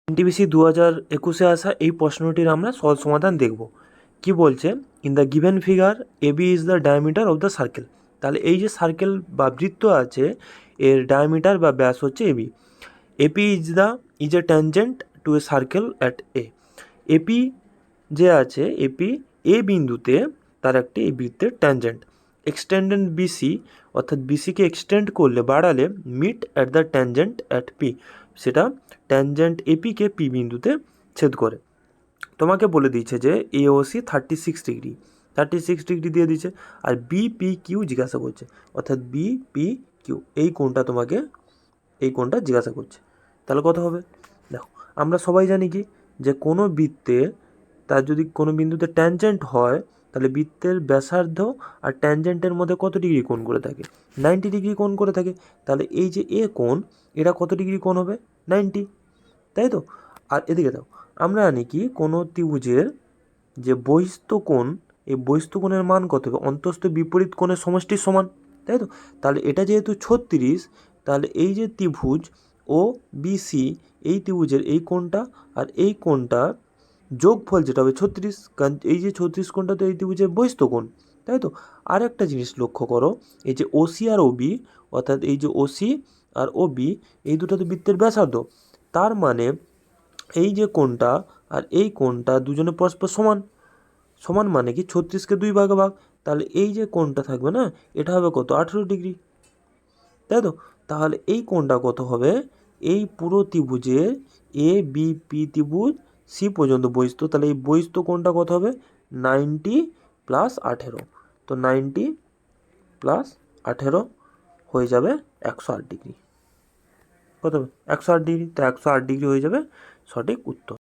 NTPC 2021-এ আসা এই প্রশ্নটির আমরা সহজ সমাধান দেখব। কি বলছে, in the given figure A B is the diameter of the circle. তাহলে এই যে সার্কেল বা বৃত্ত আছে এর ডায়ামিটার বা ব্যাস হচ্ছে A B. A P is a tangent to a circle at A. A P যে আছে, এপি এ বিন্দুতে তার একটি এই বৃত্তের ট্যানজেন্ট। এক্সটেন্ডেড বিসি, অর্থাৎ বিসিকে এক্সটেন্ড করলে বাড়ালে meet at the tangent at P, সেটা ট্যানজেন্ট এপিকে পি বিন্দুতে ছেদ করে। তোমাকে বলে দিয়েছে যে এওসি 36 ডিগ্রি দিয়ে দিচ্ছে, আর বিপি কিউ জিজ্ঞাসা করছে, অর্থাৎ বিপি কিউ এই কোণটা তোমাকে এই কোণটা জিজ্ঞাসা করছে। তাহলে কত হবে? দেখো, আমরা সবাই জানি কি যে কোনো বৃত্তে তার যদি কোনো বিন্দুতে ট্যানজেন্ট হয় তাহলে বৃত্তের ব্যাসার্ধ আর ট্যানজেন্টের মধ্যে কত ডিগ্রি কোণ করে থাকে? 90 ডিগ্রি কোণ করে থাকে। তাহলে এই যে এ কোণ, এটা কত ডিগ্রি কোণ হবে? 90, তাই তো? আর এদিকে দাও, আমরা জানি কি কোনো ত্রিভুজের যে বহিস্থ কোণ, এই বহিস্থ কোণের মান কত হবে? অন্তস্থ বিপরীত কোণের সমষ্টির সমান, তাই তো? তাহলে এটা যেহেতু 36, তাহলে এই যে ত্রিভুজ ও বিসি, এই ত্রিভুজের এই কোণটা আর এই কোণটা যোগফল যেটা হবে 36, কারণ এই যে 36 কোণটা তো এই ত্রিভুজের বহিস্থ কোণ, তাই তো? আর একটা জিনিস লক্ষ্য করো, এই যে ওসি আর ওবি, অর্থাৎ এই যে ওসি আর ওবি, এই দুটো তো বৃত্তের ব্যাসার্ধ। তার মানে এই যে কোণটা আর এই কোণটা দুজনে পরস্পর সমান। সমান মানে কি 36কে 2 ভাগে ভাগ, তাহলে এই যে কোণটা থাকবে না, এটা হবে কত? 18 ডিগ্রি, তাই তো? তাহলে এই কোণটা কত হবে? এই পুরো ত্রিভুজের এ বি পি ত্রিভুজ সি পর্যন্ত বহিস্থ, তাহলে এই বহিস্থ কোণটা কত হবে? 90 প্লাস 18। তো 90 প্লাস 18 হয়ে যাবে 108 ডিগ্রি। কত হবে? 108 ডিগ্রি। তো 108 ডিগ্রি হয়ে যাবে সঠিক উত্তর।